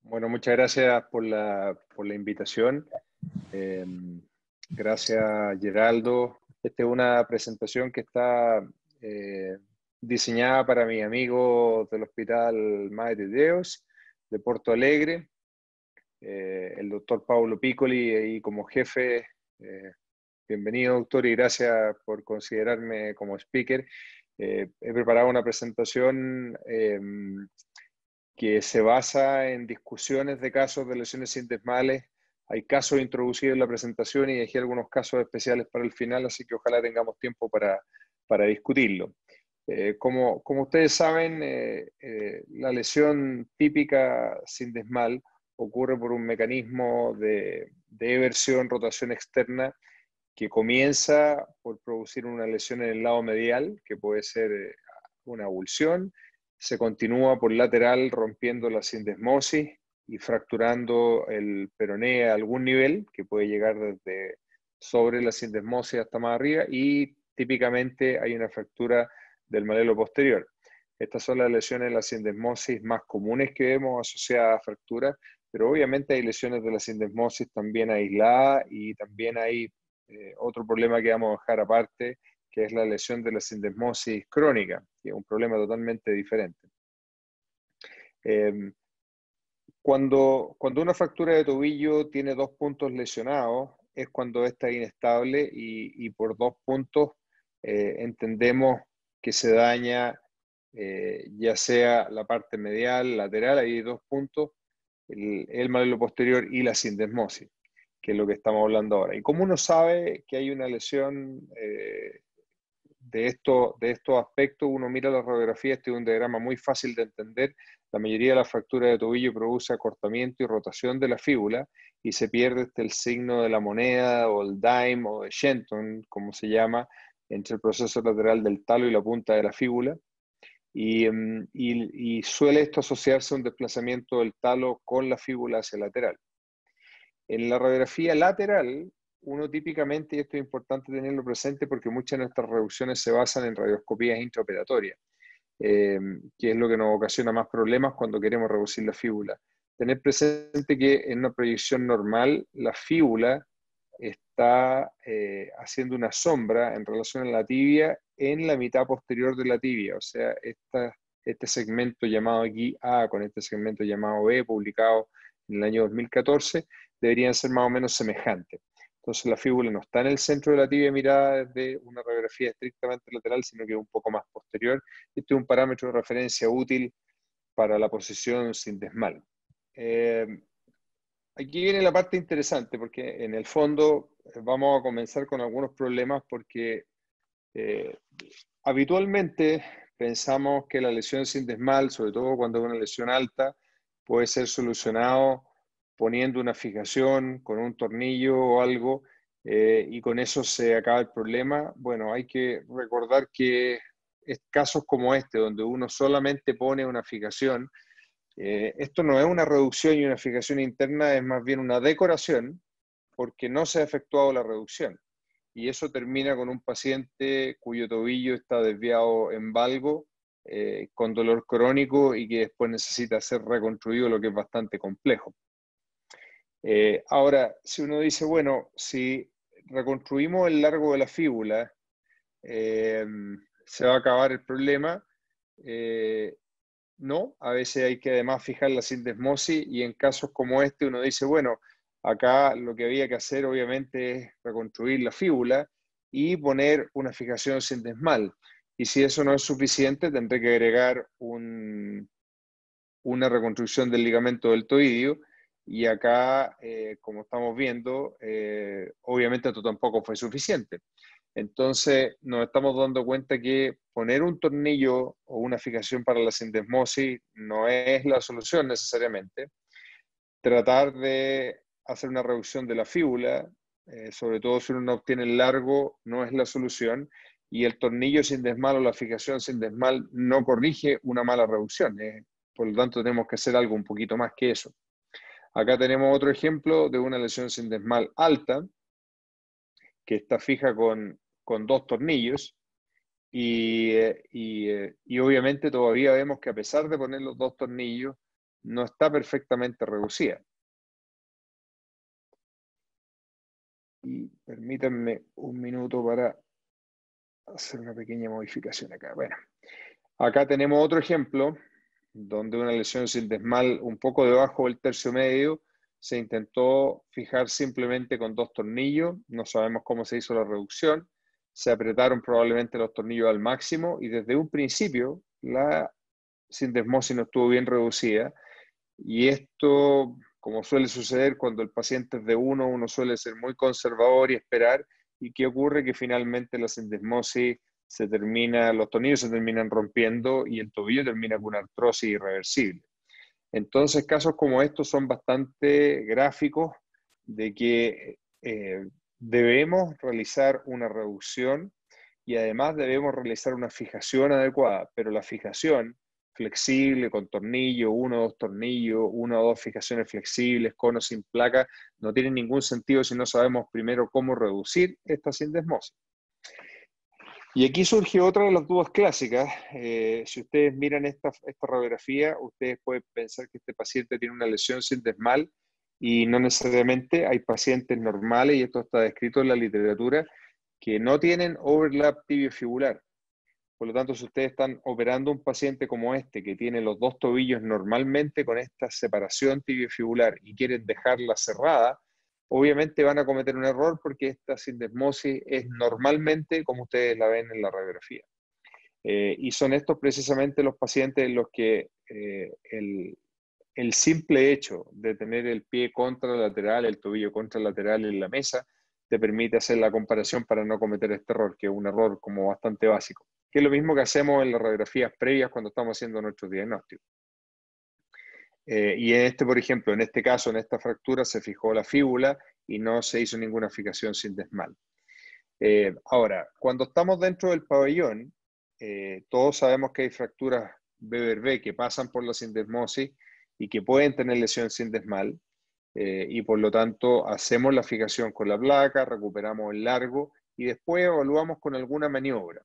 Bueno, muchas gracias por la invitación. Eh, Gracias, Geraldo. Esta es una presentación que está eh, diseñada para mis amigos del Hospital Madre de Deus de Porto Alegre. El doctor Paulo Piccoli ahí como jefe. Bienvenido, doctor, y gracias por considerarme como speaker. He preparado una presentación que se basa en discusiones de casos de lesiones sindesmales. Hay casos introducidos en la presentación y dejé algunos casos especiales para el final, así que ojalá tengamos tiempo para discutirlo. Como ustedes saben, la lesión típica sindesmal ocurre por un mecanismo de eversión, rotación externa, que comienza por producir una lesión en el lado medial, que puede ser una avulsión, se continúa por lateral rompiendo la sindesmosis y fracturando el peroné a algún nivel, que puede llegar desde sobre la sindesmosis hasta más arriba, y típicamente hay una fractura del malelo posterior. Estas son las lesiones de la sindesmosis más comunes que vemos asociadas a fracturas, pero obviamente hay lesiones de la sindesmosis también aisladas y también hay otro problema que vamos a dejar aparte, que es la lesión de la sindesmosis crónica, que es un problema totalmente diferente. Eh, cuando una fractura de tobillo tiene dos puntos lesionados, es cuando esta es inestable y por dos puntos entendemos que se daña ya sea la parte medial, lateral, hay dos puntos, el malelo posterior y la sindesmosis, que es lo que estamos hablando ahora. ¿Y cómo uno sabe que hay una lesión de estos aspectos? Uno mira la radiografía, este es un diagrama muy fácil de entender. La mayoría de las fracturas de tobillo produce acortamiento y rotación de la fíbula y se pierde el signo de la moneda o el dime o de Shenton, como se llama, entre el proceso lateral del talo y la punta de la fíbula. Y suele esto asociarse a un desplazamiento del talo con la fíbula hacia el lateral. En la radiografía lateral, uno típicamente, y esto es importante tenerlo presente porque muchas de nuestras reducciones se basan en radioscopías intraoperatorias, que es lo que nos ocasiona más problemas cuando queremos reducir la fíbula. Tener presente que en una proyección normal, la fíbula está haciendo una sombra en relación a la tibia en la mitad posterior de la tibia, o sea, este segmento llamado aquí A con este segmento llamado B, publicado en el año 2014, deberían ser más o menos semejantes. Entonces la fíbula no está en el centro de la tibia mirada desde una radiografía estrictamente lateral, sino que es un poco más posterior. Este es un parámetro de referencia útil para la posición sindesmal. Aquí viene la parte interesante, porque en el fondo vamos a comenzar con algunos problemas, porque eh, habitualmente pensamos que la lesión sindesmal, sobre todo cuando es una lesión alta, puede ser solucionado poniendo una fijación con un tornillo o algo, y con eso se acaba el problema. Bueno, hay que recordar que casos como este, donde uno solamente pone una fijación, esto no es una reducción y una fijación interna, es más bien una decoración, porque no se ha efectuado la reducción. Y eso termina con un paciente cuyo tobillo está desviado en valgo, con dolor crónico y que después necesita ser reconstruido, lo que es bastante complejo. Ahora, si uno dice, bueno, si reconstruimos el largo de la fíbula, se va a acabar el problema. No, a veces hay que además fijar la sindesmosis y en casos como este uno dice, bueno, acá lo que había que hacer obviamente es reconstruir la fíbula y poner una fijación sindesmal. Y si eso no es suficiente, tendré que agregar una reconstrucción del ligamento deltoidio. Y acá, como estamos viendo, obviamente esto tampoco fue suficiente. Entonces nos estamos dando cuenta que poner un tornillo o una fijación para la sindesmosis no es la solución necesariamente. Tratar de hacer una reducción de la fíbula, sobre todo si uno no obtiene el largo, no es la solución. Y el tornillo sindesmal o la fijación sindesmal no corrige una mala reducción. Por lo tanto, tenemos que hacer algo un poquito más que eso. Acá tenemos otro ejemplo de una lesión sindesmal alta, que está fija con dos tornillos, y obviamente todavía vemos que a pesar de poner los dos tornillos, no está perfectamente reducida. Y permítanme un minuto para hacer una pequeña modificación acá. Bueno, acá tenemos otro ejemplo donde una lesión sindesmal un poco debajo del tercio medio se intentó fijar simplemente con 2 tornillos. No sabemos cómo se hizo la reducción. Se apretaron probablemente los tornillos al máximo y desde un principio la sindesmosis no estuvo bien reducida. Y esto, como suele suceder cuando el paciente es de uno suele ser muy conservador y esperar. ¿Y qué ocurre? Que finalmente la sindesmosis los tornillos se terminan rompiendo y el tobillo termina con una artrosis irreversible. Entonces, casos como estos son bastante gráficos de que debemos realizar una reducción y además debemos realizar una fijación adecuada, pero la fijación flexible, con tornillo, 1 o 2 tornillos, 1 o 2 fijaciones flexibles, con o sin placa, no tiene ningún sentido si no sabemos primero cómo reducir esta sindesmosis. Y aquí surge otra de las dudas clásicas. Si ustedes miran esta radiografía, ustedes pueden pensar que este paciente tiene una lesión sindesmal y no necesariamente. Hay pacientes normales, y esto está descrito en la literatura, que no tienen overlap tibiofibular. Por lo tanto, si ustedes están operando un paciente como este, que tiene los 2 tobillos normalmente con esta separación tibiofibular y quieren dejarla cerrada, obviamente van a cometer un error porque esta sindesmosis es normalmente como ustedes la ven en la radiografía. Y son estos precisamente los pacientes en los que el simple hecho de tener el pie contralateral, el tobillo contralateral en la mesa, te permite hacer la comparación para no cometer este error, que es un error como bastante básico, que es lo mismo que hacemos en las radiografías previas cuando estamos haciendo nuestros diagnósticos. Y por ejemplo, en este caso, en esta fractura, se fijó la fíbula y no se hizo ninguna fijación sindesmal. Ahora, cuando estamos dentro del pabellón, todos sabemos que hay fracturas BBB que pasan por la sindesmosis y que pueden tener lesión sindesmal, y por lo tanto hacemos la fijación con la placa, recuperamos el largo y después evaluamos con alguna maniobra.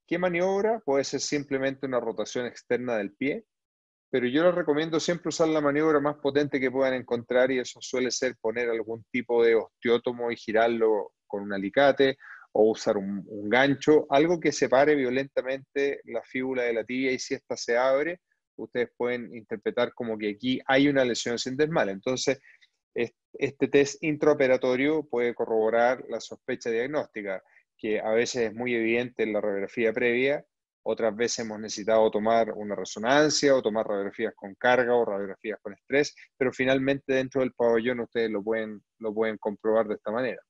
¿Qué maniobra? Puede ser simplemente una rotación externa del pie, pero yo les recomiendo siempre usar la maniobra más potente que puedan encontrar, y eso suele ser poner algún tipo de osteótomo y girarlo con un alicate, o usar un gancho, algo que separe violentamente la fíbula de la tibia, y si ésta se abre, ustedes pueden interpretar como que aquí hay una lesión sindesmal. Entonces, este test intraoperatorio puede corroborar la sospecha diagnóstica, que a veces es muy evidente en la radiografía previa. Otras veces hemos necesitado tomar una resonancia o tomar radiografías con carga o radiografías con estrés, pero finalmente dentro del pabellón ustedes lo pueden comprobar de esta manera.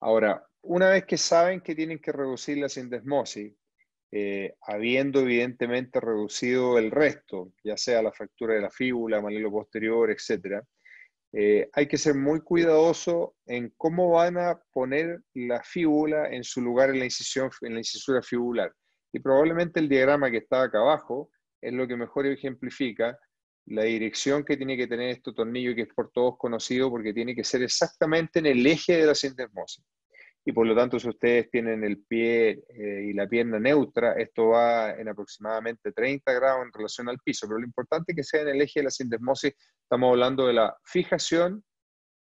Ahora, una vez que saben que tienen que reducir la sindesmosis, habiendo evidentemente reducido el resto, ya sea la fractura de la fíbula, malilo posterior, etc., hay que ser muy cuidadoso en cómo van a poner la fíbula en su lugar en la incisura fibular. Y probablemente el diagrama que está acá abajo es lo que mejor ejemplifica la dirección que tiene que tener este tornillo, que es por todos conocido, porque tiene que ser exactamente en el eje de la sindesmosis. Y por lo tanto, si ustedes tienen el pie y la pierna neutra, esto va en aproximadamente 30 grados en relación al piso. Pero lo importante es que sea en el eje de la sindesmosis. Estamos hablando de la fijación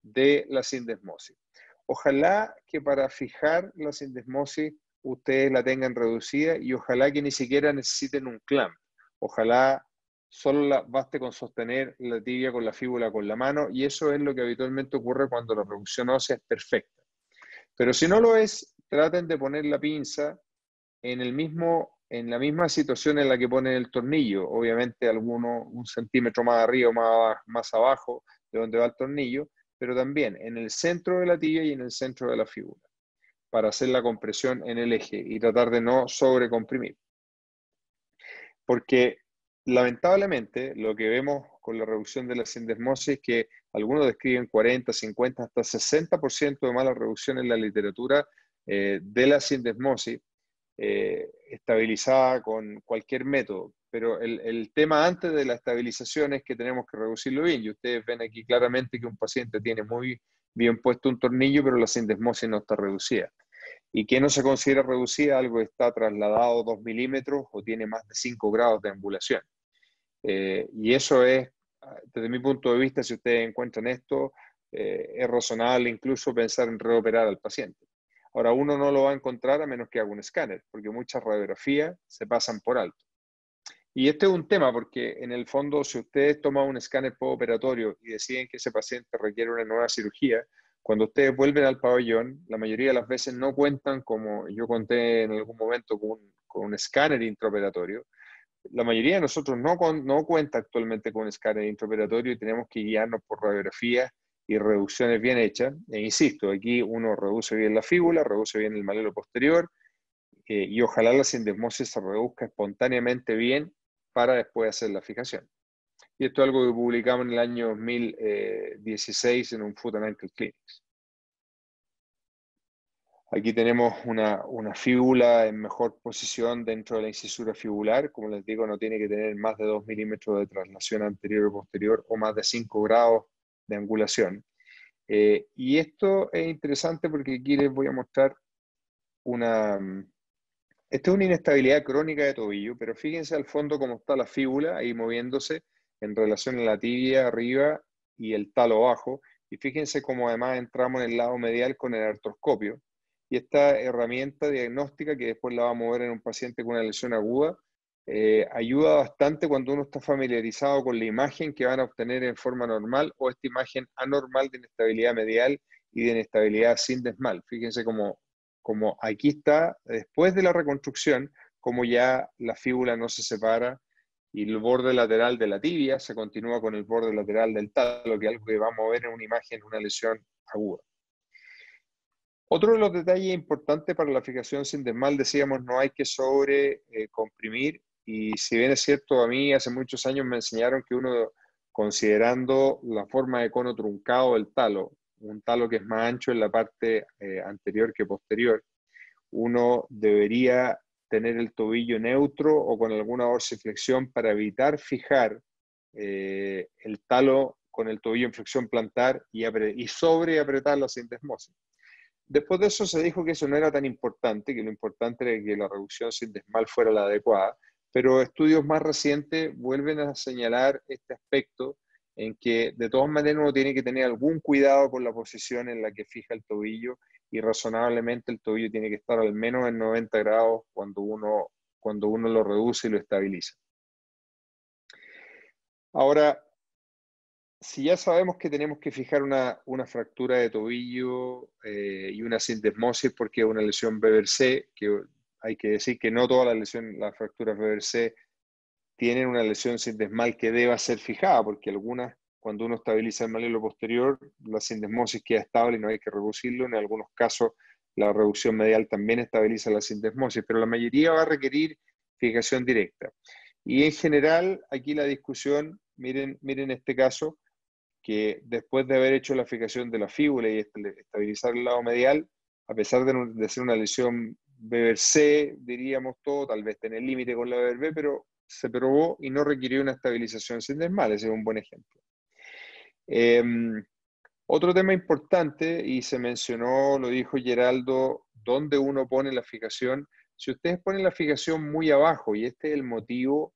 de la sindesmosis. Ojalá que para fijar la sindesmosis ustedes la tengan reducida, y ojalá que ni siquiera necesiten un clamp. Ojalá solo baste con sostener la tibia con la fíbula con la mano, y eso es lo que habitualmente ocurre cuando la reducción ósea es perfecta. Pero si no lo es, traten de poner la pinza en la misma situación en la que ponen el tornillo, obviamente un centímetro más arriba o más abajo de donde va el tornillo, pero también en el centro de la tibia y en el centro de la fíbula, para hacer la compresión en el eje y tratar de no sobrecomprimir. Porque lamentablemente lo que vemos con la reducción de la sindesmosis es que algunos describen 40, 50, hasta 60% de mala reducción en la literatura de la sindesmosis, estabilizada con cualquier método. Pero el tema antes de la estabilización es que tenemos que reducirlo bien. Y ustedes ven aquí claramente que un paciente tiene muy bien puesto un tornillo, pero la sindesmosis no está reducida. y que no se considera reducida, algo que está trasladado 2 milímetros o tiene más de 5 grados de angulación. Y eso es, desde mi punto de vista, si ustedes encuentran esto, es razonable incluso pensar en reoperar al paciente. Ahora, uno no lo va a encontrar a menos que haga un escáner, porque muchas radiografías se pasan por alto. Y este es un tema porque, en el fondo, si ustedes toman un escáner postoperatorio y deciden que ese paciente requiere una nueva cirugía, cuando ustedes vuelven al pabellón, la mayoría de las veces no cuentan, como yo conté en algún momento, con un escáner intraoperatorio. La mayoría de nosotros no cuenta actualmente con un escáner intraoperatorio y tenemos que guiarnos por radiografías y reducciones bien hechas. E insisto, aquí uno reduce bien la fíbula, reduce bien el malelo posterior, y ojalá la sindesmosis se reduzca espontáneamente bien para después hacer la fijación. Y esto es algo que publicamos en el año 2016 en un Foot and Ankle Clinics. Aquí tenemos una fíbula en mejor posición dentro de la incisura fibular. Como les digo, no tiene que tener más de 2 milímetros de traslación anterior o posterior o más de 5 grados de angulación. Y esto es interesante porque aquí les voy a mostrar esta es una inestabilidad crónica de tobillo, pero fíjense al fondo cómo está la fíbula ahí moviéndose en relación a la tibia arriba y el talo abajo. Y fíjense cómo además entramos en el lado medial con el artroscopio. Y esta herramienta diagnóstica, que después la va a mover en un paciente con una lesión aguda, ayuda bastante cuando uno está familiarizado con la imagen que van a obtener en forma normal o esta imagen anormal de inestabilidad medial y de inestabilidad sindesmal. Fíjense cómo aquí está, después de la reconstrucción, como ya la fíbula no se separa y el borde lateral de la tibia se continúa con el borde lateral del talo, que es algo que vamos a ver en una imagen, una lesión aguda. Otro de los detalles importantes para la fijación sindesmal, decíamos, no hay que comprimir, y si bien es cierto, a mí hace muchos años me enseñaron que uno, considerando la forma de cono truncado del talo, un talo que es más ancho en la parte anterior que posterior, uno debería tener el tobillo neutro o con alguna dorsiflexión para evitar fijar el talo con el tobillo en flexión plantar y sobreapretar la sindesmosis. Después de eso se dijo que eso no era tan importante, que lo importante era que la reducción sindesmal fuera la adecuada, pero estudios más recientes vuelven a señalar este aspecto en que de todas maneras uno tiene que tener algún cuidado con la posición en la que fija el tobillo, y razonablemente el tobillo tiene que estar al menos en 90 grados cuando uno lo reduce y lo estabiliza. Ahora, si ya sabemos que tenemos que fijar una fractura de tobillo y una sindesmosis porque es una lesión BBRC, que hay que decir que no todas las fracturas BBRC tienen una lesión sindesmal que deba ser fijada, porque algunas, cuando uno estabiliza el malelo posterior, la sindesmosis queda estable y no hay que reducirlo. En algunos casos, la reducción medial también estabiliza la sindesmosis, pero la mayoría va a requerir fijación directa. Y en general, aquí la discusión, miren este caso, que después de haber hecho la fijación de la fíbula y estabilizar el lado medial, a pesar de ser una lesión BBRC, diríamos todo, tal vez tener límite con la BBRB, pero se probó y no requirió una estabilización sindesmal. Ese es un buen ejemplo. Otro tema importante, y se mencionó, lo dijo Geraldo, dónde uno pone la fijación. Si ustedes ponen la fijación muy abajo, y este es el motivo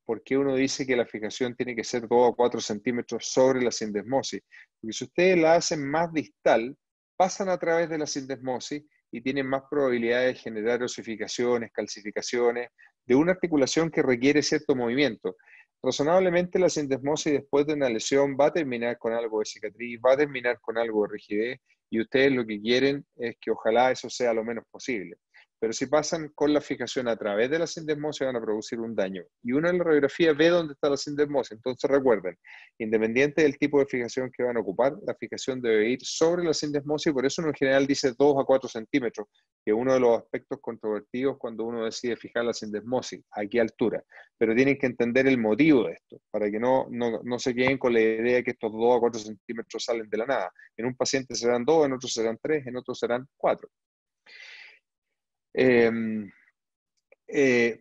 por qué uno dice que la fijación tiene que ser 2 a 4 centímetros sobre la sindesmosis, porque si ustedes la hacen más distal, pasan a través de la sindesmosis y tienen más probabilidades de generar osificaciones, calcificaciones, de una articulación que requiere cierto movimiento. Razonablemente la sindesmosis después de una lesión va a terminar con algo de cicatriz, va a terminar con algo de rigidez, y ustedes lo que quieren es que ojalá eso sea lo menos posible. Pero si pasan con la fijación a través de la sindesmosis van a producir un daño. Y uno en la radiografía ve dónde está la sindesmosis. Entonces recuerden, independiente del tipo de fijación que van a ocupar, la fijación debe ir sobre la sindesmosis, y por eso uno en general dice 2 a 4 centímetros, que es uno de los aspectos controvertidos cuando uno decide fijar la sindesmosis, a qué altura. Pero tienen que entender el motivo de esto, para que no se queden con la idea que estos 2 a 4 centímetros salen de la nada. En un paciente serán 2, en otros serán 3, en otros serán 4.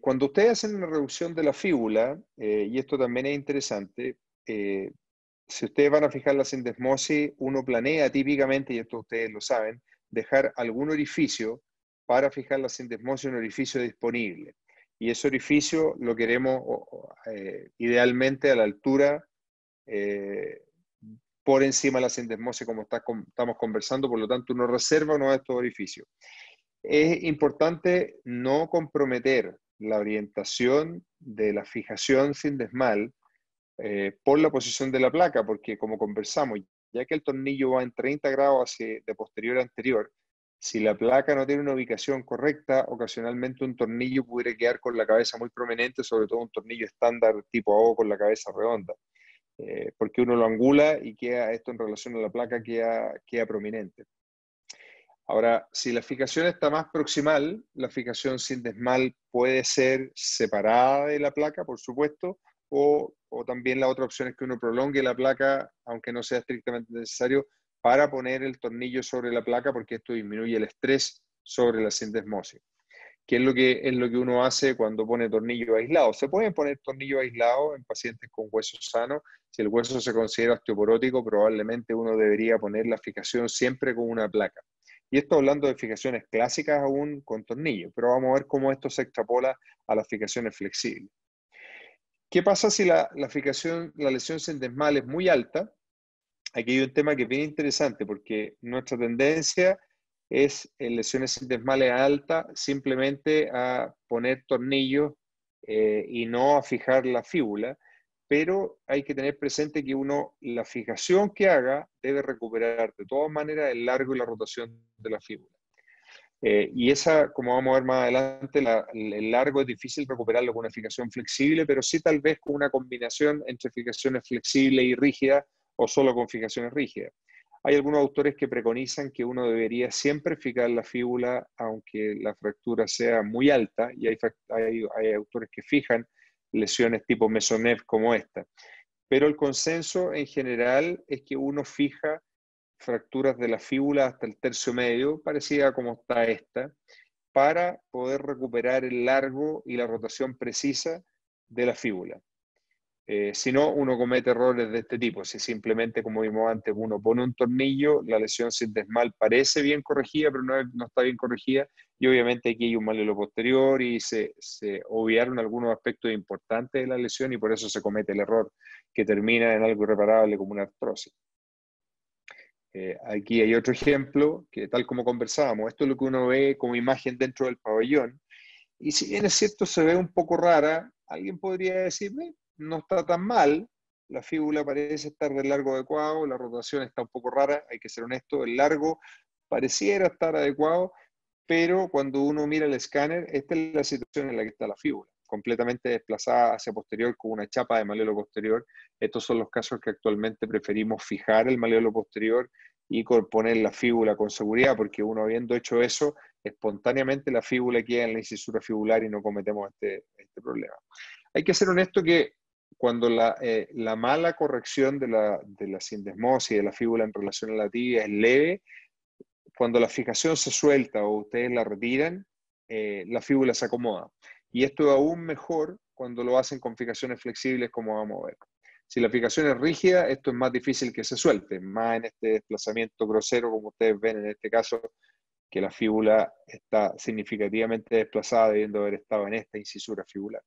Cuando ustedes hacen una reducción de la fíbula, y esto también es interesante, si ustedes van a fijar la sindesmosis, uno planea típicamente, y esto ustedes lo saben, dejar algún orificio para fijar la sindesmosis un orificio disponible. Y ese orificio lo queremos idealmente a la altura por encima de la sindesmosis como estamos conversando, por lo tanto uno reserva uno de estos orificios. Es importante no comprometer la orientación de la fijación sindesmal por la posición de la placa, porque como conversamos, ya que el tornillo va en 30 grados de posterior a anterior, si la placa no tiene una ubicación correcta, ocasionalmente un tornillo pudiera quedar con la cabeza muy prominente, sobre todo un tornillo estándar tipo O con la cabeza redonda, porque uno lo angula y queda esto en relación a la placa queda prominente. Ahora, si la fijación está más proximal, la fijación sindesmal puede ser separada de la placa, por supuesto, o también la otra opción es que uno prolongue la placa, aunque no sea estrictamente necesario, para poner el tornillo sobre la placa, porque esto disminuye el estrés sobre la sindesmosis. ¿Qué es lo que uno hace cuando pone tornillo aislado? Se pueden poner tornillos aislados en pacientes con hueso sano. Si el hueso se considera osteoporótico, probablemente uno debería poner la fijación siempre con una placa. Y esto hablando de fijaciones clásicas aún con tornillo, pero vamos a ver cómo esto se extrapola a las fijaciones flexibles. ¿Qué pasa si la lesión sindesmal es muy alta? Aquí hay un tema que es bien interesante porque nuestra tendencia es en lesiones sindesmales altas simplemente a poner tornillos y no a fijar la fíbula, pero hay que tener presente que la fijación que haga debe recuperar de todas maneras el largo y la rotación de la fíbula. Y esa, como vamos a ver más adelante, el largo es difícil recuperarlo con una fijación flexible, pero sí tal vez con una combinación entre fijaciones flexibles y rígidas o solo con fijaciones rígidas. Hay algunos autores que preconizan que uno debería siempre fijar la fíbula aunque la fractura sea muy alta, y hay autores que fijan lesiones tipo Mesonev como esta. Pero el consenso en general es que uno fija fracturas de la fíbula hasta el tercio medio, parecida como está esta, para poder recuperar el largo y la rotación precisa de la fíbula. Si no, uno comete errores de este tipo. Si simplemente, como vimos antes, uno pone un tornillo, la lesión sindesmal parece bien corregida, pero no está bien corregida, y obviamente aquí hay un malleolo posterior y se obviaron algunos aspectos importantes de la lesión y por eso se comete el error que termina en algo irreparable como una artrosis. Aquí hay otro ejemplo que, tal como conversábamos, esto es lo que uno ve como imagen dentro del pabellón, y si bien es cierto se ve un poco rara, alguien podría decir, no está tan mal, la fíbula parece estar del largo adecuado, la rotación está un poco rara, hay que ser honesto, el largo pareciera estar adecuado, pero cuando uno mira el escáner, esta es la situación en la que está la fíbula, completamente desplazada hacia posterior con una chapa de malleolo posterior. Estos son los casos que actualmente preferimos fijar el malleolo posterior y poner la fíbula con seguridad, porque uno habiendo hecho eso, espontáneamente la fíbula queda en la incisura fibular y no cometemos este problema. Hay que ser honesto que cuando la mala corrección de la sindesmosis de la fíbula en relación a la tibia es leve, cuando la fijación se suelta o ustedes la retiran, la fíbula se acomoda. Y esto es aún mejor cuando lo hacen con fijaciones flexibles, como vamos a ver. Si la fijación es rígida, esto es más difícil que se suelte, más en este desplazamiento grosero, como ustedes ven en este caso, que la fíbula está significativamente desplazada debiendo haber estado en esta incisura fibular.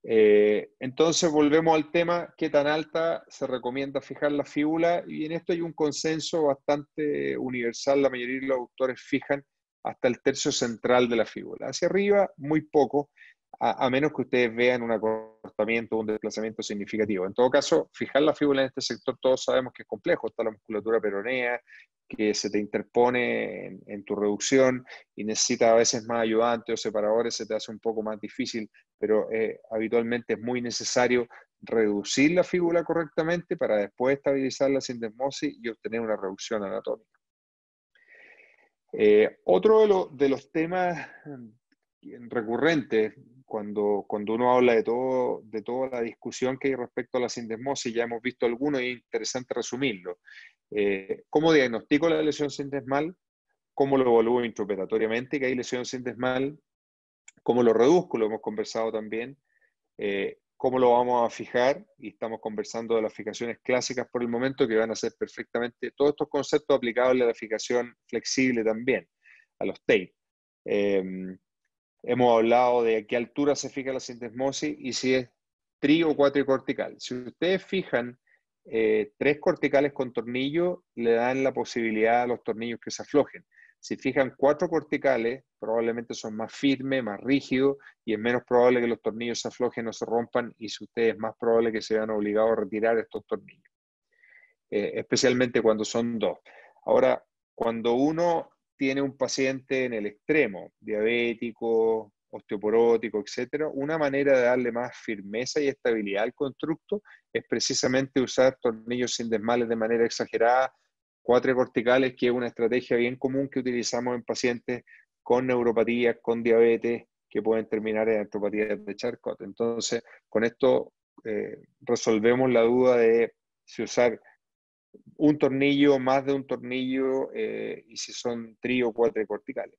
Entonces volvemos al tema, ¿qué tan alta se recomienda fijar la fíbula? Y en esto hay un consenso bastante universal, la mayoría de los autores fijan hasta el tercio central de la fíbula. Hacia arriba, muy poco, a menos que ustedes vean un acortamiento o un desplazamiento significativo. En todo caso, fijar la fíbula en este sector todos sabemos que es complejo, está la musculatura peronea, que se te interpone en tu reducción y necesita a veces más ayudantes o separadores, se te hace un poco más difícil, pero habitualmente es muy necesario reducir la fíbula correctamente para después estabilizar la sindesmosis y obtener una reducción anatómica. Otro de los temas recurrentes cuando uno habla de toda la discusión que hay respecto a la sindesmosis, ya hemos visto algunos y es interesante resumirlo. ¿Cómo diagnostico la lesión sindesmal? ¿Cómo lo evalúo intraoperatoriamente que hay lesión sindesmal? ¿Cómo lo reduzco? Lo hemos conversado también. ¿Cómo lo vamos a fijar? Y estamos conversando de las fijaciones clásicas por el momento, que van a ser perfectamente todos estos conceptos aplicables a la fijación flexible también. los tape. Hemos hablado de a qué altura se fija la sindesmosis y si es tri o cuatricortical. Si ustedes fijan 3 corticales con tornillo, le dan la posibilidad a los tornillos que se aflojen. Si fijan 4 corticales, probablemente son más firmes, más rígidos, y es menos probable que los tornillos se aflojen o se rompan, y si ustedes es más probable que se vean obligados a retirar estos tornillos, especialmente cuando son 2. Ahora, cuando uno tiene un paciente en el extremo, diabético, osteoporótico, etcétera, una manera de darle más firmeza y estabilidad al constructo es precisamente usar tornillos sindesmales de manera exagerada, cuatricorticales, que es una estrategia bien común que utilizamos en pacientes con neuropatías, con diabetes, que pueden terminar en artropatías de Charcot. Entonces, con esto resolvemos la duda de si usar un tornillo, más de un tornillo, y si son tri o cuatricorticales.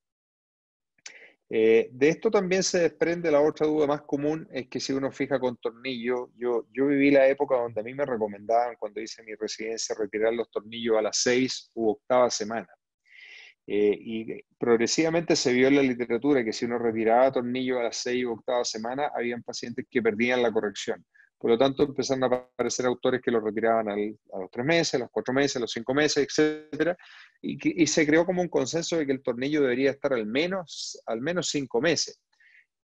De esto también se desprende la otra duda más común, es que si uno fija con tornillo, yo viví la época donde a mí me recomendaban, cuando hice mi residencia, retirar los tornillos a las 6 u 8ª semana. Y progresivamente se vio en la literatura que si uno retiraba tornillos a las 6 u 8ª semana, habían pacientes que perdían la corrección. Por lo tanto, empezaron a aparecer autores que lo retiraban a los 3 meses, a los 4 meses, a los 5 meses, etc. Y se creó como un consenso de que el tornillo debería estar al menos 5 meses.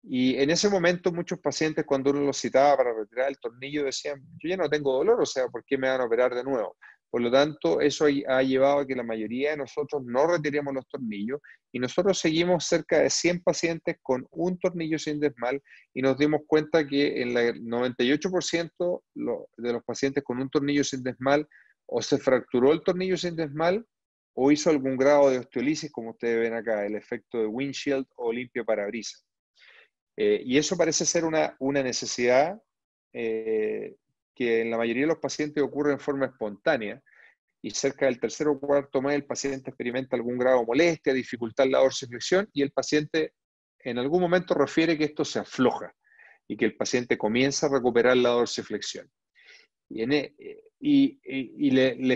Y en ese momento muchos pacientes, cuando uno los citaba para retirar el tornillo, decían, yo ya no tengo dolor, o sea, ¿por qué me van a operar de nuevo? Por lo tanto, eso ha llevado a que la mayoría de nosotros no retiremos los tornillos, y nosotros seguimos cerca de 100 pacientes con un tornillo sindesmal, y nos dimos cuenta que en el 98% de los pacientes con un tornillo sindesmal o se fracturó el tornillo sindesmal o hizo algún grado de osteolisis, como ustedes ven acá, el efecto de windshield o limpio parabrisas. Y eso parece ser una necesidad que en la mayoría de los pacientes ocurre en forma espontánea, y cerca del 3.º o 4.º mes el paciente experimenta algún grado de molestia, dificultad en la dorsiflexión, y el paciente en algún momento refiere que esto se afloja y que el paciente comienza a recuperar la dorsiflexión. Les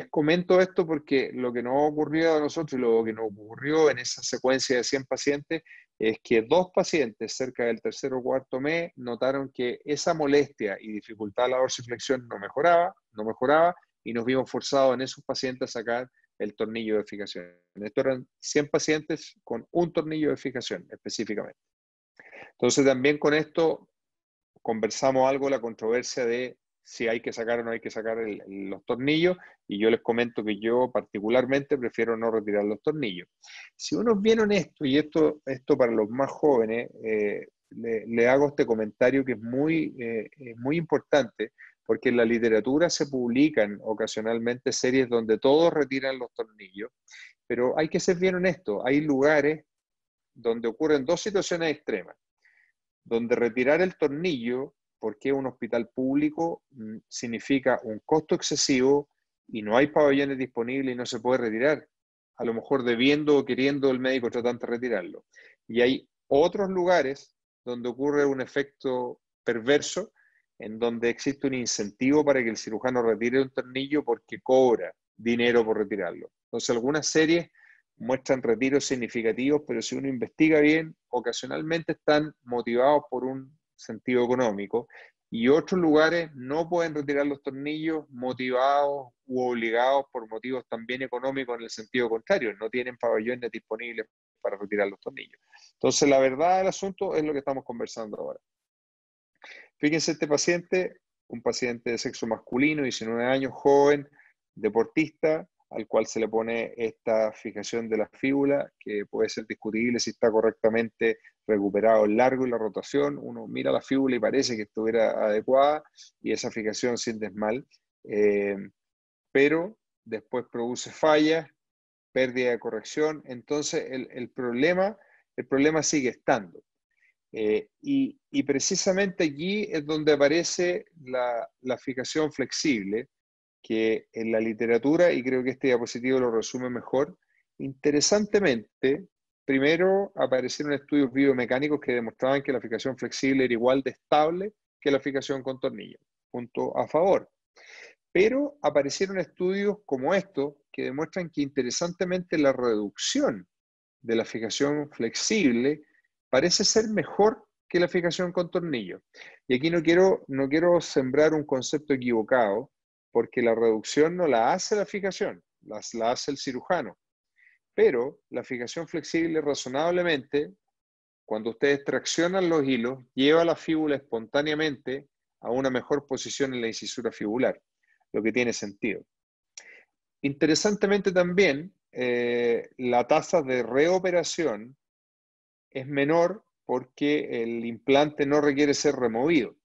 comento esto porque lo que nos ocurrió a nosotros y lo que nos ocurrió en esa secuencia de 100 pacientes es que 2 pacientes cerca del 3.º o 4.º mes notaron que esa molestia y dificultad a la dorsiflexión no mejoraba, y nos vimos forzados en esos pacientes a sacar el tornillo de fijación. Estos eran 100 pacientes con un tornillo de fijación específicamente. Entonces también con esto conversamos algo la controversia de si hay que sacar o no hay que sacar los tornillos, y yo les comento que yo particularmente prefiero no retirar los tornillos. Si uno es bien honesto, y esto para los más jóvenes, le hago este comentario que es muy importante, porque en la literatura se publican ocasionalmente series donde todos retiran los tornillos, pero hay que ser bien honesto, hay lugares donde ocurren 2 situaciones extremas, donde retirar el tornillo, porque es un hospital público, significa un costo excesivo y no hay pabellones disponibles y no se puede retirar, a lo mejor debiendo o queriendo el médico tratante retirarlo. Y hay otros lugares donde ocurre un efecto perverso, en donde existe un incentivo para que el cirujano retire un tornillo porque cobra dinero por retirarlo. Entonces, algunas series muestran retiros significativos, pero si uno investiga bien, ocasionalmente están motivados por un sentido económico, y otros lugares no pueden retirar los tornillos motivados u obligados por motivos también económicos en el sentido contrario, no tienen pabellones disponibles para retirar los tornillos. Entonces, la verdad del asunto es lo que estamos conversando ahora. Fíjense este paciente, un paciente de sexo masculino, 19 años, joven, deportista, al cual se le pone esta fijación de la fíbula, que puede ser discutible si está correctamente recuperado el largo y la rotación. Uno mira la fíbula y parece que estuviera adecuada, y esa fijación sindesmal, pero después produce fallas, pérdida de corrección. Entonces el problema sigue estando. Y precisamente aquí es donde aparece la fijación flexible, que en la literatura, y creo que este diapositivo lo resume mejor, interesantemente, primero aparecieron estudios biomecánicos que demostraban que la fijación flexible era igual de estable que la fijación con tornillo, punto a favor. Pero aparecieron estudios como estos que demuestran que interesantemente la reducción de la fijación flexible parece ser mejor que la fijación con tornillo. Y aquí no quiero sembrar un concepto equivocado, porque la reducción no la hace la fijación, la hace el cirujano. Pero la fijación flexible razonablemente, cuando ustedes traccionan los hilos, lleva la fíbula espontáneamente a una mejor posición en la incisura fibular, lo que tiene sentido. Interesantemente también, la tasa de reoperación es menor porque el implante no requiere ser removido.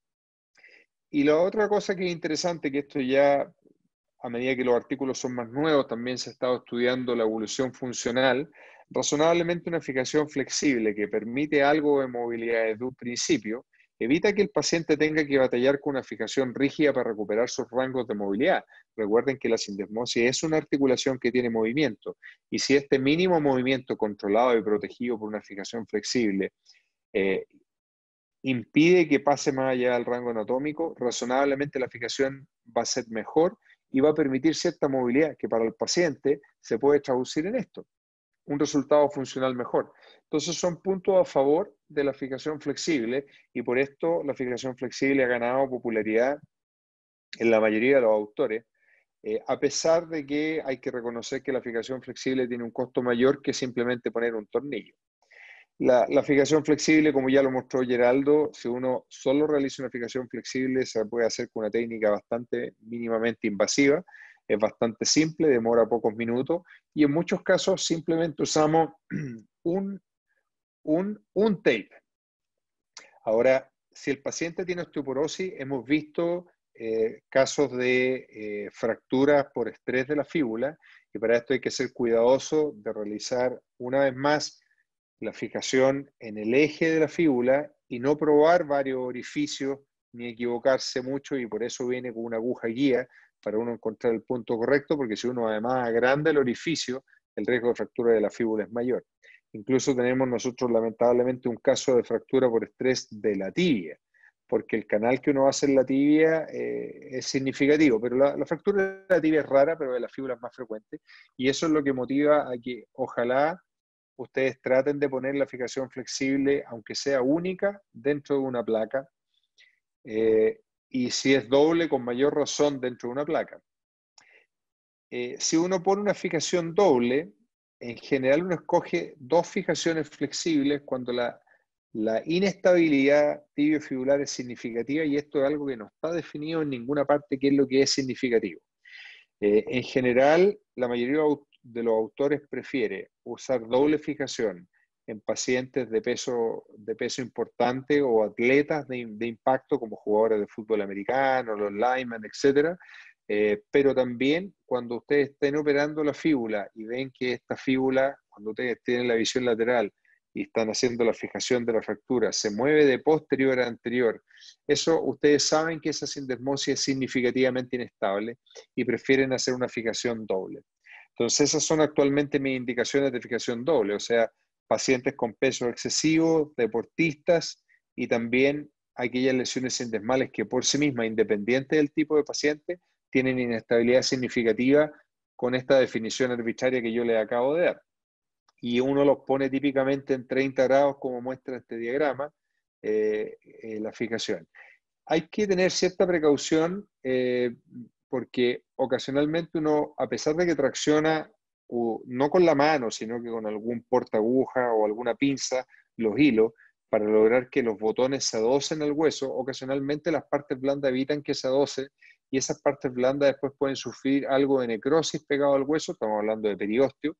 Y la otra cosa que es interesante, que esto ya a medida que los artículos son más nuevos, también se ha estado estudiando la evolución funcional. Razonablemente una fijación flexible que permite algo de movilidad desde un principio, evita que el paciente tenga que batallar con una fijación rígida para recuperar sus rangos de movilidad. Recuerden que la sindesmosis es una articulación que tiene movimiento, y si este mínimo movimiento controlado y protegido por una fijación flexible impide que pase más allá del rango anatómico, razonablemente la fijación va a ser mejor y va a permitir cierta movilidad que para el paciente se puede traducir en esto, un resultado funcional mejor. Entonces son puntos a favor de la fijación flexible, y por esto la fijación flexible ha ganado popularidad en la mayoría de los autores, a pesar de que hay que reconocer que la fijación flexible tiene un costo mayor que simplemente poner un tornillo. La fijación flexible, como ya lo mostró Geraldo, si uno solo realiza una fijación flexible, se puede hacer con una técnica bastante mínimamente invasiva, es bastante simple, demora pocos minutos, y en muchos casos simplemente usamos un tape. Ahora, si el paciente tiene osteoporosis, hemos visto casos de fracturas por estrés de la fíbula, y para esto hay que ser cuidadoso de realizar una vez más la fijación en el eje de la fíbula y no probar varios orificios ni equivocarse mucho, y por eso viene con una aguja guía para uno encontrar el punto correcto, porque si uno además agranda el orificio, el riesgo de fractura de la fíbula es mayor. Incluso tenemos nosotros lamentablemente un caso de fractura por estrés de la tibia, porque el canal que uno hace en la tibia es significativo, pero la fractura de la tibia es rara, pero de la fíbula es más frecuente, y eso es lo que motiva a que ojalá ustedes traten de poner la fijación flexible, aunque sea única, dentro de una placa, y si es doble, con mayor razón dentro de una placa. Si uno pone una fijación doble, en general uno escoge dos fijaciones flexibles cuando la inestabilidad tibiofibular es significativa, y esto es algo que no está definido en ninguna parte qué es lo que es significativo. En general, la mayoría de los autores prefiere usar doble fijación en pacientes de peso importante o atletas de impacto como jugadores de fútbol americano, los linemen, etc. Pero también cuando ustedes estén operando la fíbula y ven que esta fíbula, cuando ustedes tienen la visión lateral y están haciendo la fijación de la fractura, se mueve de posterior a anterior, eso ustedes saben que esa sindesmosis es significativamente inestable y prefieren hacer una fijación doble. Entonces esas son actualmente mis indicaciones de fijación doble, o sea, pacientes con peso excesivo, deportistas, y también aquellas lesiones sindesmales que por sí mismas, independiente del tipo de paciente, tienen inestabilidad significativa con esta definición arbitraria que yo les acabo de dar. Y uno los pone típicamente en 30 grados, como muestra este diagrama, la fijación. Hay que tener cierta precaución porque ocasionalmente uno, a pesar de que tracciona, no con la mano, sino que con algún portaaguja o alguna pinza, los hilos, para lograr que los botones se adocen al hueso, ocasionalmente las partes blandas evitan que se adoce, y esas partes blandas después pueden sufrir algo de necrosis pegado al hueso, estamos hablando de periósteo,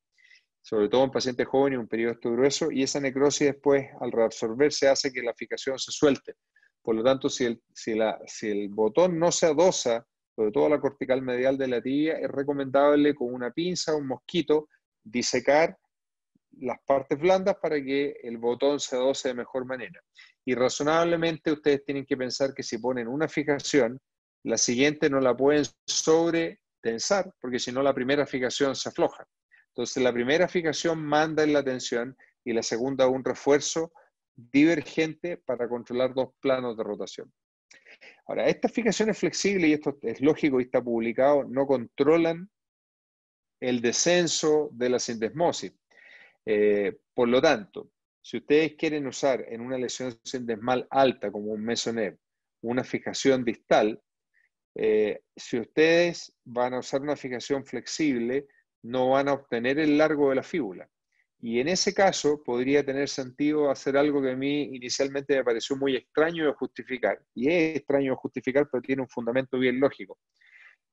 sobre todo en pacientes jóvenes, un periósteo grueso, y esa necrosis después, al reabsorberse, hace que la fijación se suelte. Por lo tanto, si el botón no se adosa, sobre todo la cortical medial de la tibia, es recomendable con una pinza, un mosquito, disecar las partes blandas para que el botón se adoce de mejor manera. Y razonablemente ustedes tienen que pensar que si ponen una fijación, la siguiente no la pueden sobretensar, porque si no la primera fijación se afloja. Entonces la primera fijación manda en la tensión y la segunda un refuerzo divergente para controlar dos planos de rotación. Ahora, estas fijaciones flexibles, y esto es lógico y está publicado, no controlan el descenso de la sindesmosis. Por lo tanto, si ustedes quieren usar en una lesión sindesmal alta como un mesonev una fijación distal, si ustedes van a usar una fijación flexible, no van a obtener el largo de la fíbula. Y en ese caso podría tener sentido hacer algo que a mí inicialmente me pareció muy extraño de justificar. Y es extraño de justificar, pero tiene un fundamento bien lógico.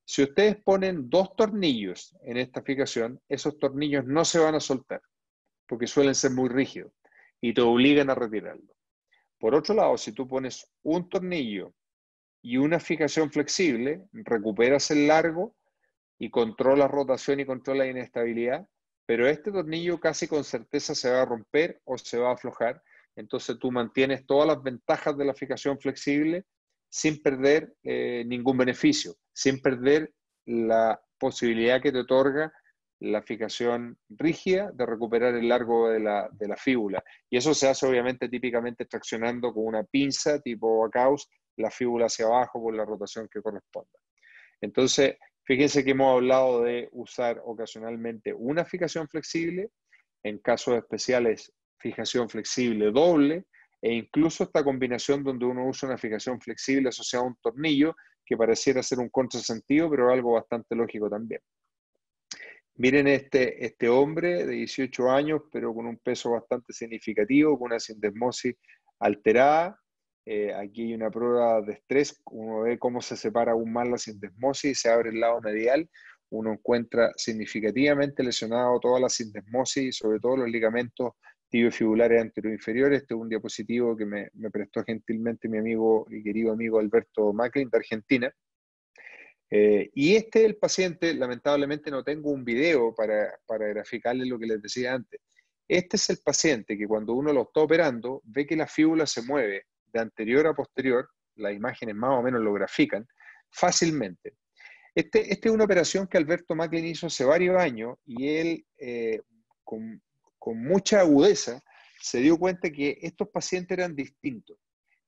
Si ustedes ponen 2 tornillos en esta fijación, esos tornillos no se van a soltar, porque suelen ser muy rígidos y te obligan a retirarlo. Por otro lado, si tú pones un tornillo y una fijación flexible, recuperas el largo y controlas rotación y controlas inestabilidad, pero este tornillo casi con certeza se va a romper o se va a aflojar, entonces tú mantienes todas las ventajas de la fijación flexible sin perder ningún beneficio, sin perder la posibilidad que te otorga la fijación rígida de recuperar el largo de la fíbula. Y eso se hace obviamente típicamente traccionando con una pinza tipo Backus la fíbula hacia abajo por la rotación que corresponda. Entonces, fíjense que hemos hablado de usar ocasionalmente una fijación flexible, en casos especiales fijación flexible doble, e incluso esta combinación donde uno usa una fijación flexible asociada a un tornillo, que pareciera ser un contrasentido, pero algo bastante lógico también. Miren este hombre de 18 años, pero con un peso bastante significativo, con una sindesmosis alterada. Aquí hay una prueba de estrés, uno ve cómo se separa aún más la sindesmosis, se abre el lado medial, uno encuentra significativamente lesionado toda la sindesmosis, sobre todo los ligamentos tibiofibulares anteroinferiores. Este es un diapositivo que me prestó gentilmente mi amigo y querido amigo Alberto Macklin de Argentina. Y este es el paciente, lamentablemente no tengo un video para graficarles lo que les decía antes. Este es el paciente que cuando uno lo está operando, ve que la fíbula se mueve de anterior a posterior, las imágenes más o menos lo grafican, fácilmente. Esta es una operación que Alberto Macklin hizo hace varios años y él, con mucha agudeza, se dio cuenta que estos pacientes eran distintos.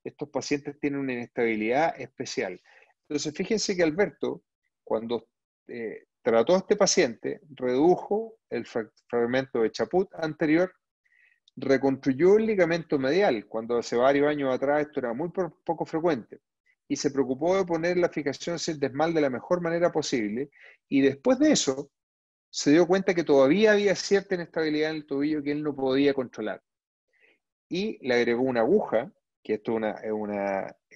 Estos pacientes tienen una inestabilidad especial. Entonces, fíjense que Alberto, cuando trató a este paciente, redujo el fragmento de Chaput anterior, reconstruyó el ligamento medial, cuando hace varios años atrás esto era muy poco frecuente, y se preocupó de poner la fijación sindesmal de la mejor manera posible, y después de eso se dio cuenta que todavía había cierta inestabilidad en el tobillo que él no podía controlar. Y le agregó una aguja, que esto es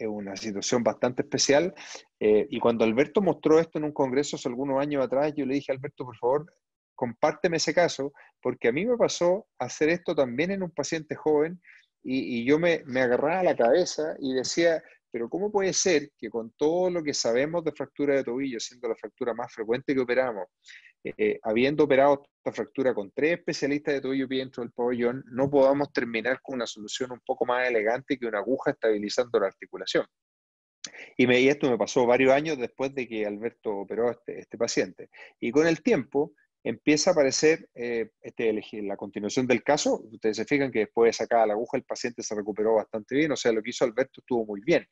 una situación bastante especial, y cuando Alberto mostró esto en un congreso hace algunos años atrás, yo le dije, Alberto, por favor, compárteme ese caso, porque a mí me pasó hacer esto también en un paciente joven, y yo me agarraba a la cabeza y decía, pero ¿cómo puede ser que con todo lo que sabemos de fractura de tobillo, siendo la fractura más frecuente que operamos, habiendo operado esta fractura con 3 especialistas de tobillo y pie dentro del pabellón, no podamos terminar con una solución un poco más elegante que una aguja estabilizando la articulación? Y esto me pasó varios años después de que Alberto operó a este paciente. Y con el tiempo empieza a aparecer la continuación del caso. Ustedes se fijan que después de sacar la aguja el paciente se recuperó bastante bien, o sea, lo que hizo Alberto estuvo muy bien.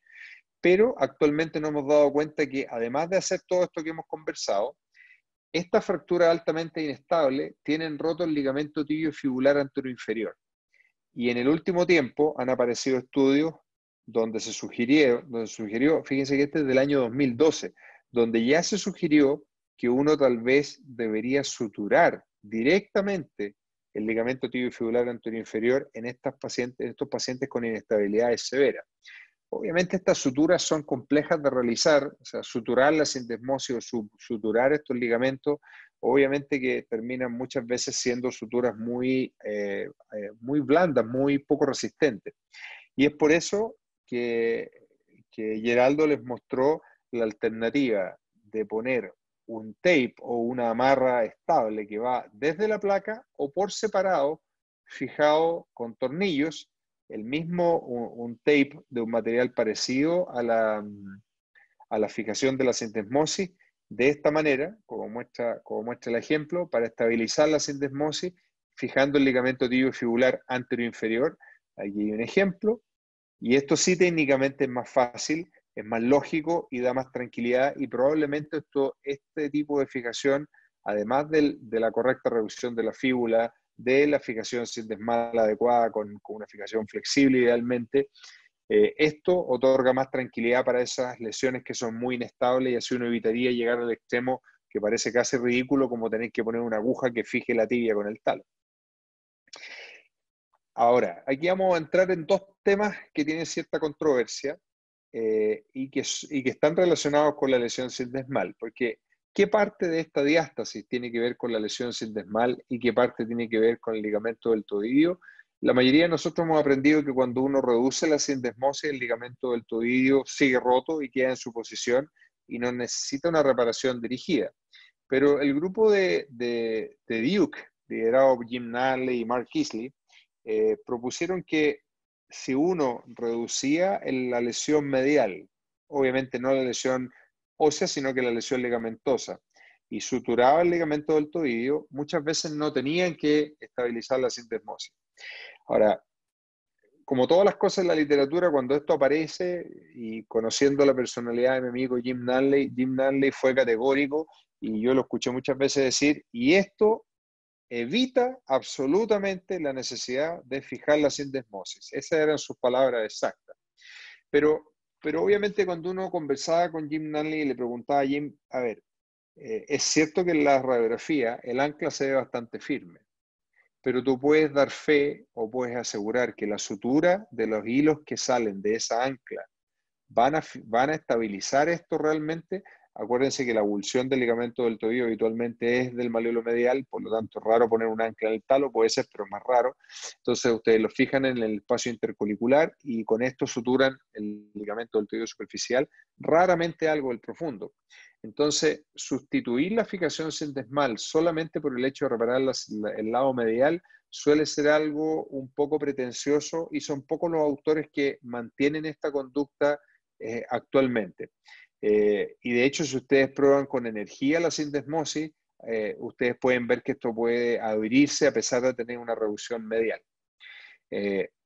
Pero actualmente nos hemos dado cuenta que además de hacer todo esto que hemos conversado, esta fractura altamente inestable tienen roto el ligamento tibio fibular anteroinferior. Y en el último tiempo han aparecido estudios donde se sugirió, fíjense que este es del año 2012, donde ya se sugirió que uno tal vez debería suturar directamente el ligamento tibio fibular anteroinferior en estos pacientes con inestabilidades severas. Obviamente estas suturas son complejas de realizar, o sea, suturar la sindesmosis o suturar estos ligamentos, obviamente que terminan muchas veces siendo suturas muy blandas, muy poco resistentes. Y es por eso que Geraldo les mostró la alternativa de poner un tape o una amarra estable que va desde la placa o por separado, fijado con tornillos, el mismo, un tape de un material parecido a la fijación de la sindesmosis, de esta manera, como muestra el ejemplo, para estabilizar la sindesmosis, fijando el ligamento tibio fibular anteroinferior. Aquí hay un ejemplo, y esto sí técnicamente es más fácil, es más lógico y da más tranquilidad, y probablemente este tipo de fijación, además de la correcta reducción de la fíbula, de la fijación sindesmal adecuada con una fijación flexible idealmente. Esto otorga más tranquilidad para esas lesiones que son muy inestables y así uno evitaría llegar al extremo que parece casi ridículo como tener que poner una aguja que fije la tibia con el talo. Ahora, aquí vamos a entrar en dos temas que tienen cierta controversia y que están relacionados con la lesión sindesmal, porque ¿qué parte de esta diástasis tiene que ver con la lesión sindesmal y qué parte tiene que ver con el ligamento del tobillo? La mayoría de nosotros hemos aprendido que cuando uno reduce la sindesmosis, el ligamento del tobillo sigue roto y queda en su posición y no necesita una reparación dirigida. Pero el grupo de Duke, liderado por Jim Nally y Mark Kisley, propusieron que si uno reducía la lesión medial, obviamente no la lesión ósea, sino que la lesión ligamentosa, y suturaba el ligamento del tobillo, muchas veces no tenían que estabilizar la sindesmosis. Ahora, como todas las cosas en la literatura, cuando esto aparece, y conociendo la personalidad de mi amigo Jim Nally fue categórico, y yo lo escuché muchas veces decir, y esto evita absolutamente la necesidad de fijar la sindesmosis. Esas eran sus palabras exactas. Pero obviamente cuando uno conversaba con Jim Nally y le preguntaba a Jim, a ver, es cierto que en la radiografía el ancla se ve bastante firme, pero tú puedes dar fe o puedes asegurar que la sutura de los hilos que salen de esa ancla van a estabilizar esto realmente. Acuérdense que la abulsión del ligamento del tobillo habitualmente es del malleolo medial, por lo tanto es raro poner un ancla en el talo, puede ser, pero es más raro. Entonces ustedes lo fijan en el espacio intercolicular y con esto suturan el ligamento del tobillo superficial, raramente algo del profundo. Entonces, sustituir la fijación sindesmal solamente por el hecho de reparar el lado medial suele ser algo un poco pretencioso y son pocos los autores que mantienen esta conducta actualmente. Y de hecho, si ustedes prueban con energía la sindesmosis, ustedes pueden ver que esto puede adherirse a pesar de tener una reducción medial.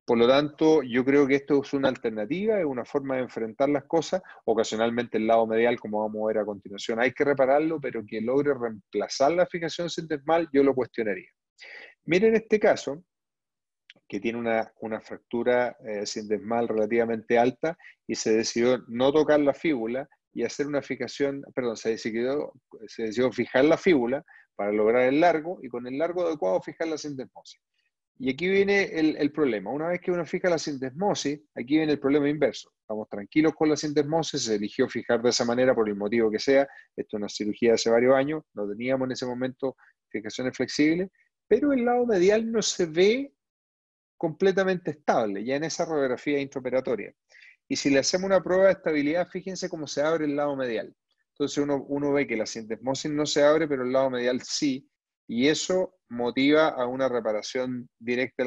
Por lo tanto, yo creo que esto es una alternativa, es una forma de enfrentar las cosas. Ocasionalmente el lado medial, como vamos a ver a continuación, hay que repararlo, pero que logre reemplazar la fijación sindesmal, yo lo cuestionaría. Miren este caso, que tiene una fractura sindesmal relativamente alta y se decidió no tocar la fíbula y hacer una fijación, perdón, se decidió fijar la fíbula para lograr el largo y con el largo adecuado fijar la sindesmosis. Y aquí viene el problema. Una vez que uno fija la sindesmosis, aquí viene el problema inverso. Estamos tranquilos con la sindesmosis, se eligió fijar de esa manera por el motivo que sea. Esto es una cirugía de hace varios años, no teníamos en ese momento fijaciones flexibles, pero el lado medial no se ve completamente estable, ya en esa radiografía intraoperatoria. Y si le hacemos una prueba de estabilidad, fíjense cómo se abre el lado medial. Entonces uno ve que la sindesmosis no se abre, pero el lado medial sí, y eso motiva a una reparación directa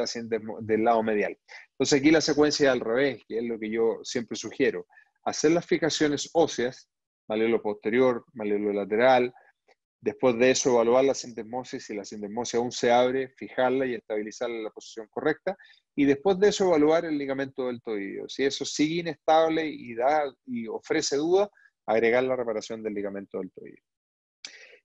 del lado medial. Entonces aquí la secuencia es al revés, que es lo que yo siempre sugiero. Hacer las fijaciones óseas, malleolo posterior, malleolo lateral, después de eso evaluar la sindesmosis, si la sindesmosis aún se abre, fijarla y estabilizarla en la posición correcta, y después de eso evaluar el ligamento del tobillo. Si eso sigue inestable y ofrece duda, agregar la reparación del ligamento del tobillo.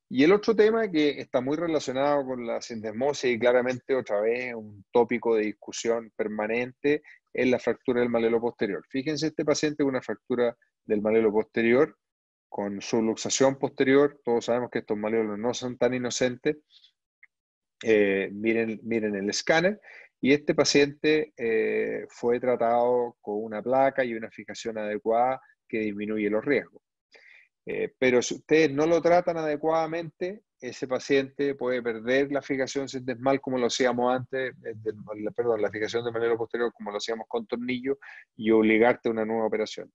Y el otro tema que está muy relacionado con la sindesmosis y claramente otra vez un tópico de discusión permanente es la fractura del malleolo posterior. Fíjense este paciente con una fractura del malleolo posterior con subluxación posterior. Todos sabemos que estos malleolos no son tan inocentes. Miren el escáner. Y este paciente fue tratado con una placa y una fijación adecuada que disminuye los riesgos. Pero si ustedes no lo tratan adecuadamente, ese paciente puede perder la fijación sindesmal como lo hacíamos antes, la fijación del malleolo posterior como lo hacíamos con tornillo y obligarte a una nueva operación.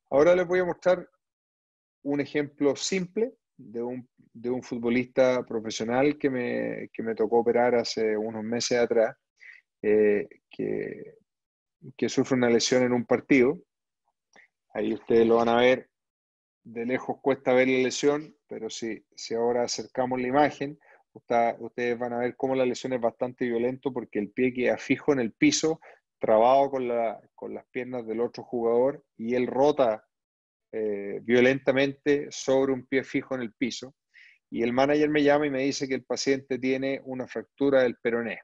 Ahora les voy a mostrar un ejemplo simple de un futbolista profesional que me tocó operar hace unos meses atrás, que sufre una lesión en un partido. Ahí ustedes lo van a ver. De lejos cuesta ver la lesión, pero si ahora acercamos la imagen, ustedes van a ver cómo la lesión es bastante violenta porque el pie queda fijo en el piso, trabado con las piernas del otro jugador y él rota violentamente sobre un pie fijo en el piso. Y el manager me llama y me dice que el paciente tiene una fractura del peroné.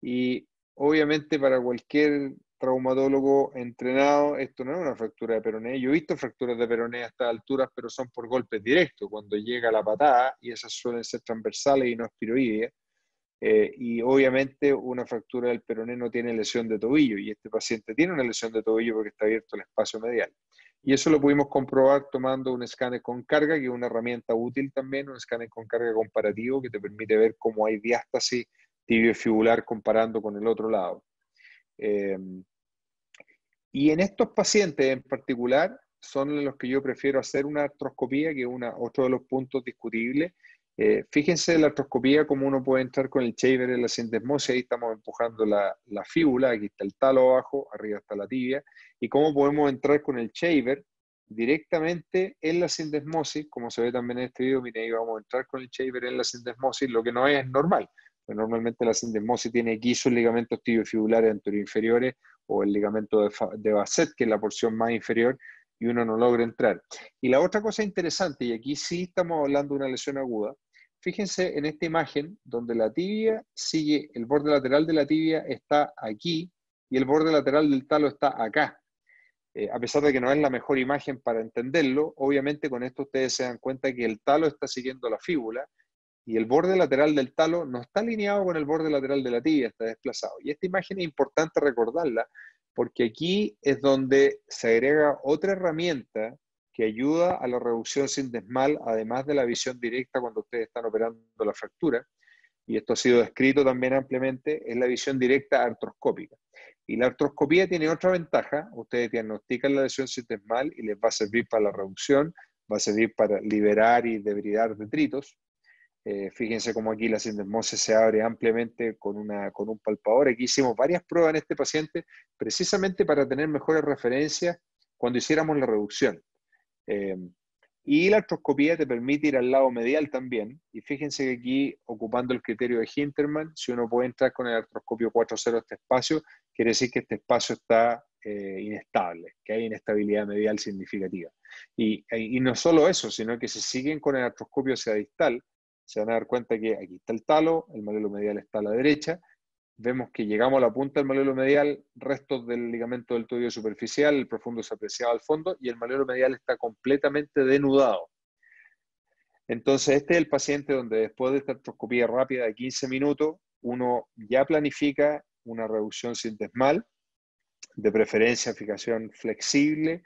Y obviamente para cualquier traumatólogo entrenado, esto no es una fractura de peroné. Yo he visto fracturas de peroné a estas alturas, pero son por golpes directos, cuando llega la patada, y esas suelen ser transversales y no espiroides. Y obviamente una fractura del peroné no tiene lesión de tobillo, y este paciente tiene una lesión de tobillo porque está abierto el espacio medial. Y eso lo pudimos comprobar tomando un escáner con carga, que es una herramienta útil también, un escáner con carga comparativo que te permite ver cómo hay diástasis tibiofibular comparando con el otro lado. Y en estos pacientes en particular son los que yo prefiero hacer una artroscopía, que es otro de los puntos discutibles. Fíjense la artroscopía, cómo uno puede entrar con el shaver en la sindesmosis. Ahí estamos empujando la fíbula, aquí está el talo abajo, arriba está la tibia, y cómo podemos entrar con el shaver directamente en la sindesmosis, como se ve también en este video. Miren, ahí vamos a entrar con el shaver en la sindesmosis, lo que no es normal. Pues normalmente la sindesmosis tiene aquí sus ligamentos tibiofibulares anteroinferiores o el ligamento de Basset, que es la porción más inferior, y uno no logra entrar. Y la otra cosa interesante, y aquí sí estamos hablando de una lesión aguda, fíjense en esta imagen donde la tibia sigue, el borde lateral de la tibia está aquí y el borde lateral del talo está acá. A pesar de que no es la mejor imagen para entenderlo, obviamente con esto ustedes se dan cuenta que el talo está siguiendo la fíbula y el borde lateral del talo no está alineado con el borde lateral de la tibia, está desplazado. Y esta imagen es importante recordarla porque aquí es donde se agrega otra herramienta que ayuda a la reducción sindesmal, además de la visión directa cuando ustedes están operando la fractura, y esto ha sido descrito también ampliamente, es la visión directa artroscópica. Y la artroscopía tiene otra ventaja: ustedes diagnostican la lesión sindesmal y les va a servir para la reducción, va a servir para liberar y debridar detritos. Fíjense cómo aquí la sindesmosis se abre ampliamente con un palpador. Aquí hicimos varias pruebas en este paciente precisamente para tener mejores referencias cuando hiciéramos la reducción. Y la artroscopía te permite ir al lado medial también. Y fíjense que aquí, ocupando el criterio de Hintermann, si uno puede entrar con el artroscopio 4.0 a este espacio, quiere decir que este espacio está inestable, que hay inestabilidad medial significativa. Y no solo eso, sino que si siguen con el artroscopio hacia distal, se van a dar cuenta que aquí está el talo, el malelo medial está a la derecha, vemos que llegamos a la punta del malelo medial, restos del ligamento del tobillo superficial, el profundo se apreciaba al fondo y el malelo medial está completamente denudado. Entonces este es el paciente donde después de esta artroscopía rápida de 15 minutos, uno ya planifica una reducción sindesmal, de preferencia fijación flexible,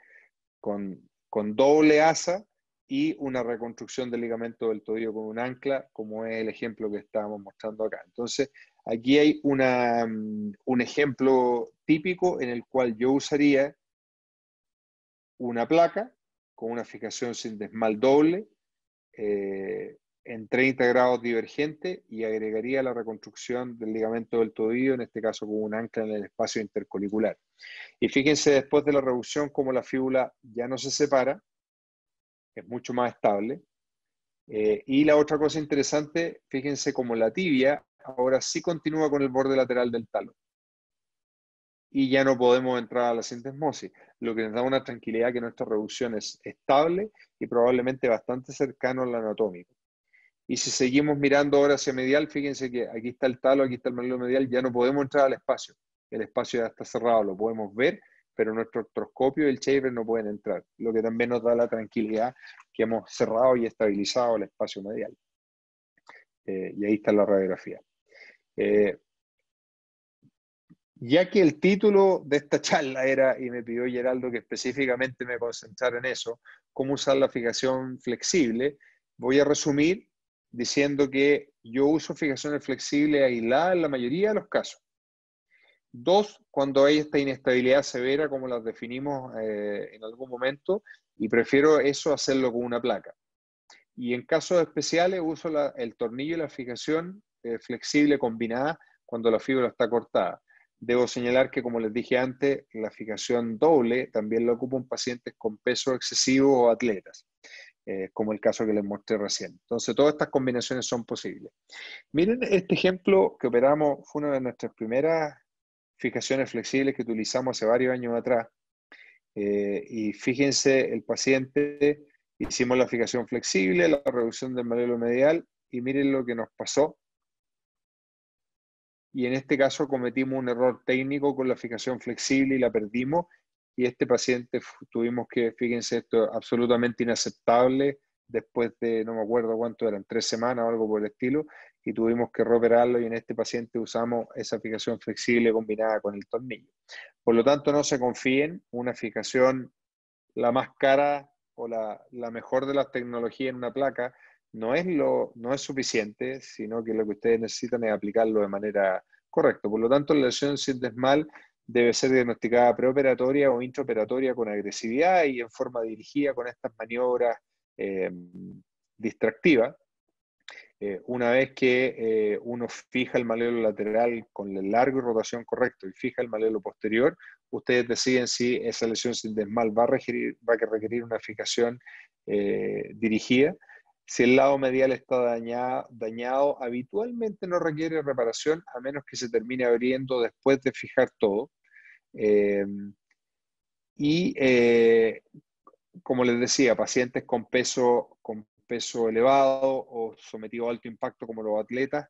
con doble asa, y una reconstrucción del ligamento del tobillo con un ancla, como es el ejemplo que estábamos mostrando acá. Entonces, aquí hay un ejemplo típico en el cual yo usaría una placa con una fijación sindesmal doble en 30 grados divergente, y agregaría la reconstrucción del ligamento del tobillo, en este caso con un ancla en el espacio intercolicular. Y fíjense después de la reducción como la fíbula ya no se separa, es mucho más estable. Y la otra cosa interesante, fíjense como la tibia ahora sí continúa con el borde lateral del talo. Y ya no podemos entrar a la sindesmosis, lo que nos da una tranquilidad que nuestra reducción es estable y probablemente bastante cercano al anatómico. Y si seguimos mirando ahora hacia medial, fíjense que aquí está el talo, aquí está el malelo medial, ya no podemos entrar al espacio. El espacio ya está cerrado, lo podemos ver, pero nuestro artroscopio y el shaver no pueden entrar, lo que también nos da la tranquilidad que hemos cerrado y estabilizado el espacio medial. Y ahí está la radiografía. Ya que el título de esta charla era, y me pidió Geraldo que específicamente me concentrara en eso, cómo usar la fijación flexible, voy a resumir diciendo que yo uso fijaciones flexibles aisladas en la mayoría de los casos. 2, cuando hay esta inestabilidad severa, como las definimos en algún momento, y prefiero eso hacerlo con una placa. Y en casos especiales uso el tornillo y la fijación flexible combinada cuando la fibra está cortada. Debo señalar que, como les dije antes, la fijación doble también la ocupan pacientes con peso excesivo o atletas, como el caso que les mostré recién. Entonces, todas estas combinaciones son posibles. Miren este ejemplo que operamos, fue una de nuestras primeras fijaciones flexibles que utilizamos hace varios años atrás. Y fíjense el paciente Hicimos la fijación flexible, la reducción del malelo medial, y miren lo que nos pasó. Y en este caso cometimos un error técnico con la fijación flexible y la perdimos. Y este paciente tuvimos que, fíjense, esto es absolutamente inaceptable, después de, no me acuerdo cuánto eran, 3 semanas o algo por el estilo, y tuvimos que reoperarlo, y en este paciente usamos esa fijación flexible combinada con el tornillo. Por lo tanto, no se confíen, una fijación la más cara o la mejor de las tecnologías en una placa no es suficiente, sino que lo que ustedes necesitan es aplicarlo de manera correcta. Por lo tanto, la lesión sindesmal debe ser diagnosticada preoperatoria o intraoperatoria con agresividad y en forma dirigida con estas maniobras distractivas. Una vez que uno fija el malelo lateral con el largo y rotación correcto y fija el malelo posterior, ustedes deciden si esa lesión sindesmal va a requerir una fijación dirigida. Si el lado medial está dañado, habitualmente no requiere reparación a menos que se termine abriendo después de fijar todo. Como les decía, pacientes con peso elevado o sometidos a alto impacto como los atletas,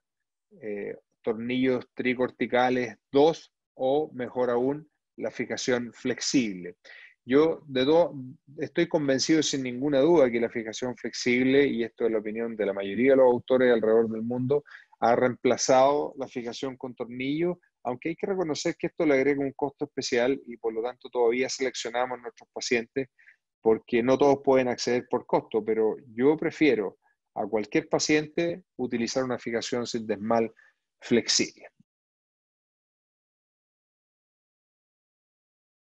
tornillos tricorticales 2 o, mejor aún, la fijación flexible. Yo estoy convencido sin ninguna duda que la fijación flexible, y esto es la opinión de la mayoría de los autores alrededor del mundo, ha reemplazado la fijación con tornillo, aunque hay que reconocer que esto le agrega un costo especial y por lo tanto todavía seleccionamos nuestros pacientes porque no todos pueden acceder por costo, pero yo prefiero a cualquier paciente utilizar una fijación sindesmal flexible.